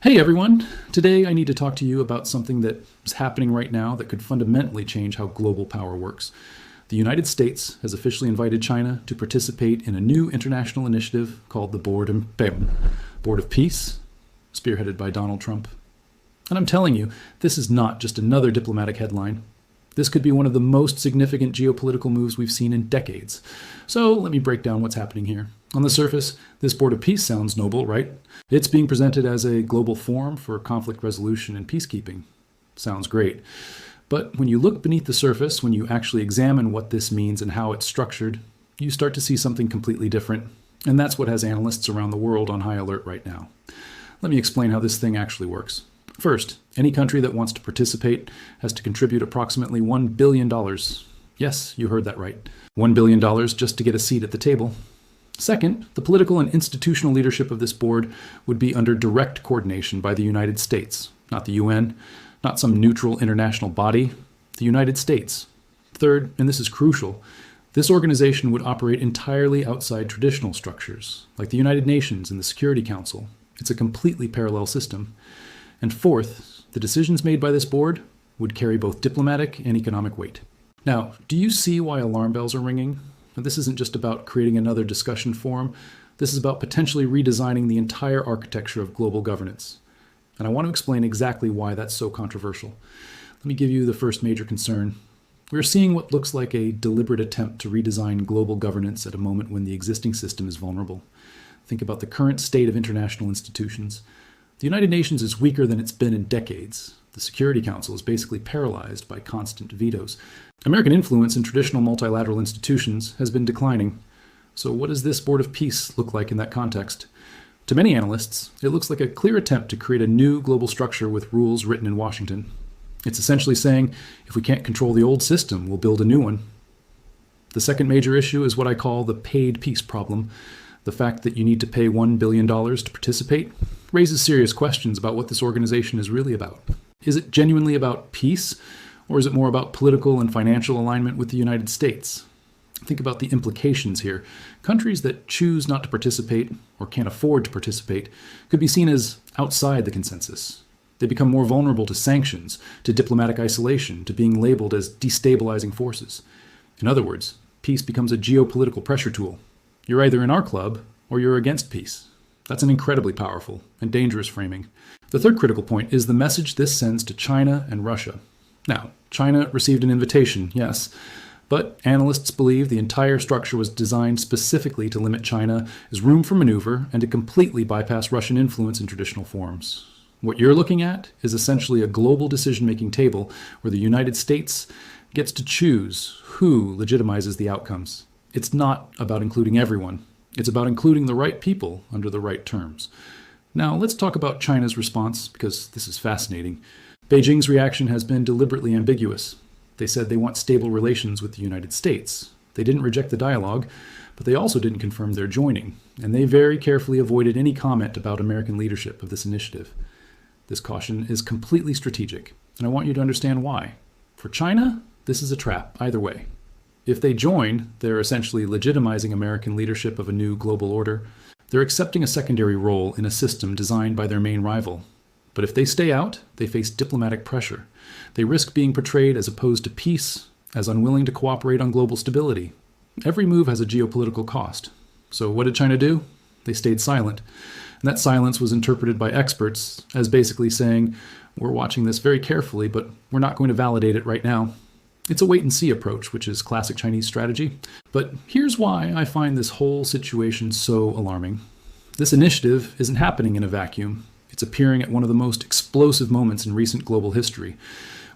Hey everyone! Today I need to talk to you about something that is happening right now that could fundamentally change how global power works. The United States has officially invited China to participate in a new international initiative called the Board of Peace, spearheaded by Donald Trump. And I'm telling you, this is not just another diplomatic headline. This could be one of the most significant geopolitical moves we've seen in decades. So let me break down what's happening here. On the surface, this Board of Peace sounds noble, right? It's being presented as a global forum for conflict resolution and peacekeeping. Sounds great. But when you look beneath the surface, when you actually examine what this means and how it's structured, you start to see something completely different. And that's what has analysts around the world on high alert right now. Let me explain how this thing actually works. First, any country that wants to participate has to contribute approximately $1 billion. Yes, you heard that right. $1 billion just to get a seat at the table. Second, the political and institutional leadership of this board would be under direct coordination by the United States, not the UN, not some neutral international body, the United States. Third, and this is crucial, this organization would operate entirely outside traditional structures, like the United Nations and the Security Council. It's a completely parallel system. And fourth, the decisions made by this board would carry both diplomatic and economic weight. Now, do you see why alarm bells are ringing? Now, this isn't just about creating another discussion forum. This is about potentially redesigning the entire architecture of global governance. And I want to explain exactly why that's so controversial. Let me give you the first major concern. We're seeing what looks like a deliberate attempt to redesign global governance at a moment when the existing system is vulnerable. Think about the current state of international institutions. The United Nations is weaker than it's been in decades. The Security Council is basically paralyzed by constant vetoes. American influence in traditional multilateral institutions has been declining. So what does this Board of Peace look like in that context? To many analysts, it looks like a clear attempt to create a new global structure with rules written in Washington. It's essentially saying, if we can't control the old system, we'll build a new one. The second major issue is what I call the paid peace problem. The fact that you need to pay $1 billion to participate raises serious questions about what this organization is really about. Is it genuinely about peace, or is it more about political and financial alignment with the United States? Think about the implications here. Countries that choose not to participate or can't afford to participate could be seen as outside the consensus. They become more vulnerable to sanctions, to diplomatic isolation, to being labeled as destabilizing forces. In other words, peace becomes a geopolitical pressure tool. You're either in our club or you're against peace. That's an incredibly powerful and dangerous framing. The third critical point is the message this sends to China and Russia. Now, China received an invitation, yes, but analysts believe the entire structure was designed specifically to limit China as room for maneuver and to completely bypass Russian influence in traditional forms. What you're looking at is essentially a global decision-making table where the United States gets to choose who legitimizes the outcomes. It's not about including everyone. It's about including the right people under the right terms. Now, let's talk about China's response, because this is fascinating. Beijing's reaction has been deliberately ambiguous. They said they want stable relations with the United States. They didn't reject the dialogue, but they also didn't confirm their joining, and they very carefully avoided any comment about American leadership of this initiative. This caution is completely strategic, and I want you to understand why. For China, this is a trap either way. If they join, they're essentially legitimizing American leadership of a new global order. They're accepting a secondary role in a system designed by their main rival. But if they stay out, they face diplomatic pressure. They risk being portrayed as opposed to peace, as unwilling to cooperate on global stability. Every move has a geopolitical cost. So what did China do? They stayed silent. And that silence was interpreted by experts as basically saying, we're watching this very carefully, but we're not going to validate it right now. It's a wait-and-see approach, which is classic Chinese strategy. But here's why I find this whole situation so alarming. This initiative isn't happening in a vacuum. It's appearing at one of the most explosive moments in recent global history.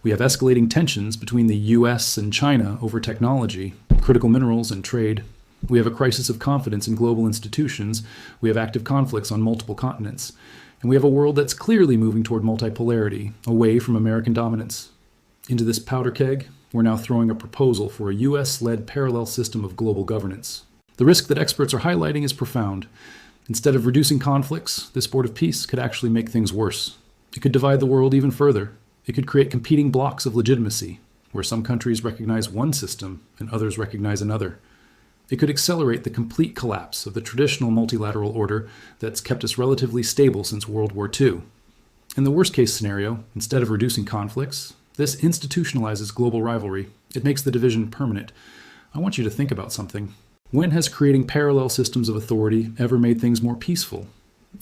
We have escalating tensions between the US and China over technology, critical minerals, and trade. We have a crisis of confidence in global institutions. We have active conflicts on multiple continents. And we have a world that's clearly moving toward multipolarity, away from American dominance. Into this powder keg, we're now throwing a proposal for a US-led parallel system of global governance. The risk that experts are highlighting is profound. Instead of reducing conflicts, this Board of Peace could actually make things worse. It could divide the world even further. It could create competing blocks of legitimacy, where some countries recognize one system and others recognize another. It could accelerate the complete collapse of the traditional multilateral order that's kept us relatively stable since World War II. In the worst case scenario, instead of reducing conflicts, this institutionalizes global rivalry. It makes the division permanent. I want you to think about something. When has creating parallel systems of authority ever made things more peaceful?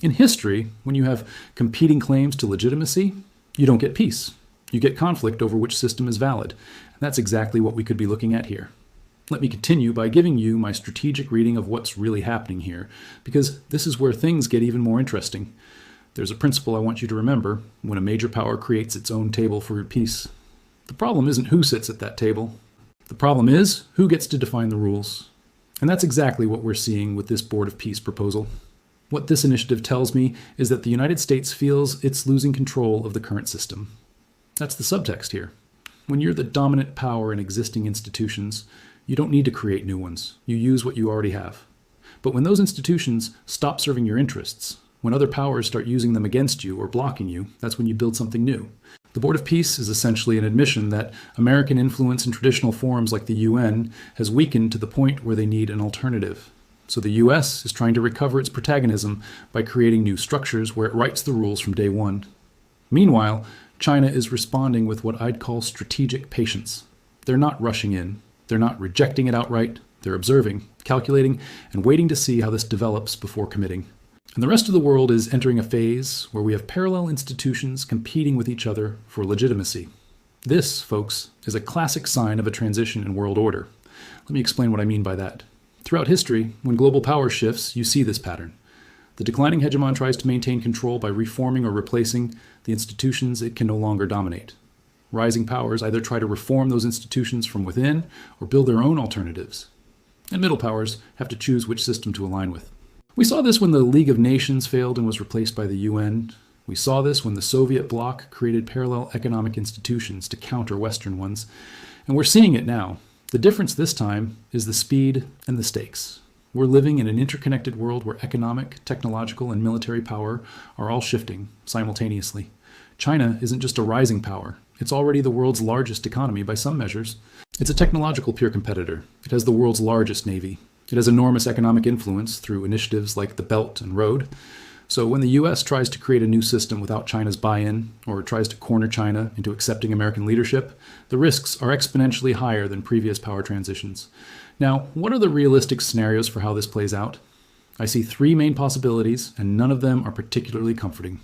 In history, when you have competing claims to legitimacy, you don't get peace. You get conflict over which system is valid. And that's exactly what we could be looking at here. Let me continue by giving you my strategic reading of what's really happening here, because this is where things get even more interesting. There's a principle I want you to remember when a major power creates its own table for peace. The problem isn't who sits at that table. The problem is who gets to define the rules. And that's exactly what we're seeing with this Board of Peace proposal. What this initiative tells me is that the United States feels it's losing control of the current system. That's the subtext here. When you're the dominant power in existing institutions, you don't need to create new ones. You use what you already have. But when those institutions stop serving your interests, when other powers start using them against you or blocking you, that's when you build something new. The Board of Peace is essentially an admission that American influence in traditional forums like the UN has weakened to the point where they need an alternative. So the US is trying to recover its protagonism by creating new structures where it writes the rules from day one. Meanwhile, China is responding with what I'd call strategic patience. They're not rushing in. They're not rejecting it outright. They're observing, calculating, and waiting to see how this develops before committing. And the rest of the world is entering a phase where we have parallel institutions competing with each other for legitimacy. This, folks, is a classic sign of a transition in world order. Let me explain what I mean by that. Throughout history, when global power shifts, you see this pattern. The declining hegemon tries to maintain control by reforming or replacing the institutions it can no longer dominate. Rising powers either try to reform those institutions from within or build their own alternatives. And middle powers have to choose which system to align with. We saw this when the League of Nations failed and was replaced by the UN. We saw this when the Soviet bloc created parallel economic institutions to counter Western ones. And we're seeing it now. The difference this time is the speed and the stakes. We're living in an interconnected world where economic, technological, and military power are all shifting simultaneously. China isn't just a rising power. It's already the world's largest economy by some measures. It's a technological peer competitor. It has the world's largest navy. It has enormous economic influence through initiatives like the Belt and Road. So when the US tries to create a new system without China's buy-in, or tries to corner China into accepting American leadership, the risks are exponentially higher than previous power transitions. Now, what are the realistic scenarios for how this plays out? I see three main possibilities, and none of them are particularly comforting.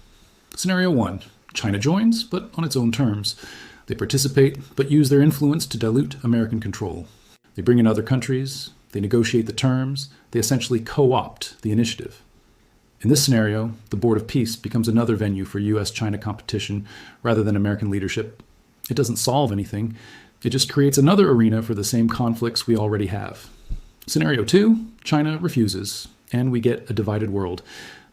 Scenario 1. China joins, but on its own terms. They participate, but use their influence to dilute American control. They bring in other countries. They negotiate the terms. They essentially co-opt the initiative. In this scenario, the Board of Peace becomes another venue for US-China competition rather than American leadership. It doesn't solve anything. It just creates another arena for the same conflicts we already have. Scenario 2, China refuses, and we get a divided world.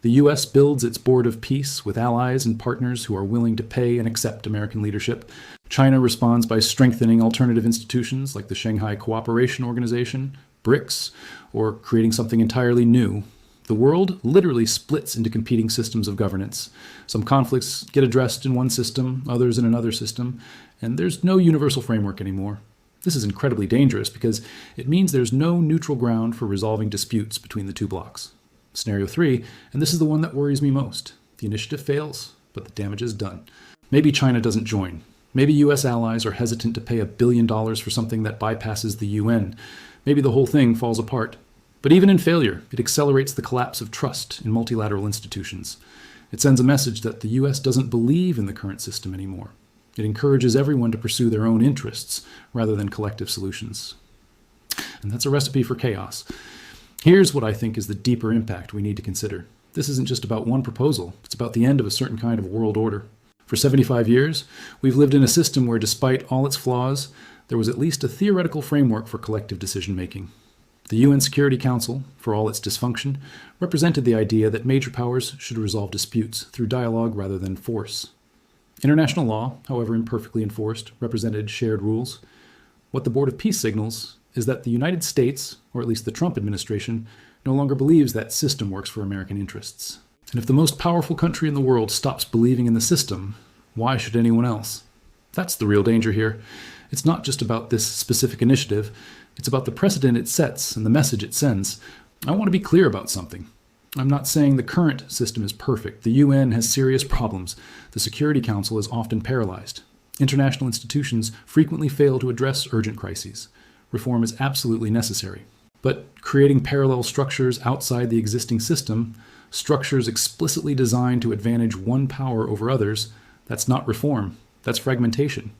The US builds its Board of Peace with allies and partners who are willing to pay and accept American leadership. China responds by strengthening alternative institutions like the Shanghai Cooperation Organization, BRICS, or creating something entirely new. The world literally splits into competing systems of governance. Some conflicts get addressed in one system, others in another system, and there's no universal framework anymore. This is incredibly dangerous because it means there's no neutral ground for resolving disputes between the two blocs. Scenario 3, and this is the one that worries me most. The initiative fails, but the damage is done. Maybe China doesn't join. Maybe US allies are hesitant to pay $1 billion for something that bypasses the UN. Maybe the whole thing falls apart. But even in failure, it accelerates the collapse of trust in multilateral institutions. It sends a message that the US doesn't believe in the current system anymore. It encourages everyone to pursue their own interests rather than collective solutions. And that's a recipe for chaos. Here's what I think is the deeper impact we need to consider. This isn't just about one proposal. It's about the end of a certain kind of world order. For 75 years, we've lived in a system where, despite all its flaws, there was at least a theoretical framework for collective decision-making. The UN Security Council, for all its dysfunction, represented the idea that major powers should resolve disputes through dialogue rather than force. International law, however imperfectly enforced, represented shared rules. What the Board of Peace signals is that the United States, or at least the Trump administration, no longer believes that system works for American interests. And if the most powerful country in the world stops believing in the system, why should anyone else? That's the real danger here. It's not just about this specific initiative. It's about the precedent it sets and the message it sends. I want to be clear about something. I'm not saying the current system is perfect. The UN has serious problems. The Security Council is often paralyzed. International institutions frequently fail to address urgent crises. Reform is absolutely necessary. But creating parallel structures outside the existing system, structures explicitly designed to advantage one power over others, that's not reform. That's fragmentation.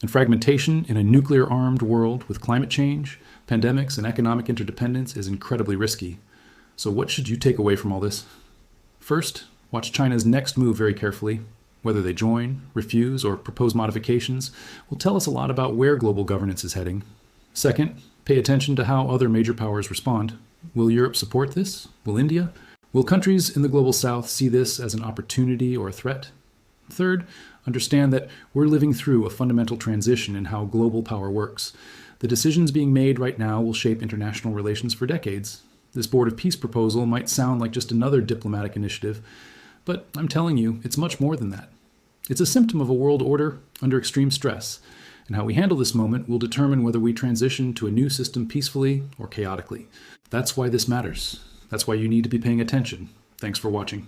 And fragmentation in a nuclear-armed world with climate change, pandemics, and economic interdependence is incredibly risky. So what should you take away from all this? First, watch China's next move very carefully. Whether they join, refuse, or propose modifications will tell us a lot about where global governance is heading. Second, pay attention to how other major powers respond. Will Europe support this? Will India? Will countries in the global south see this as an opportunity or a threat? Third, understand that we're living through a fundamental transition in how global power works. The decisions being made right now will shape international relations for decades. This Board of Peace proposal might sound like just another diplomatic initiative, but I'm telling you, it's much more than that. It's a symptom of a world order under extreme stress, and how we handle this moment will determine whether we transition to a new system peacefully or chaotically. That's why this matters. That's why you need to be paying attention. Thanks for watching.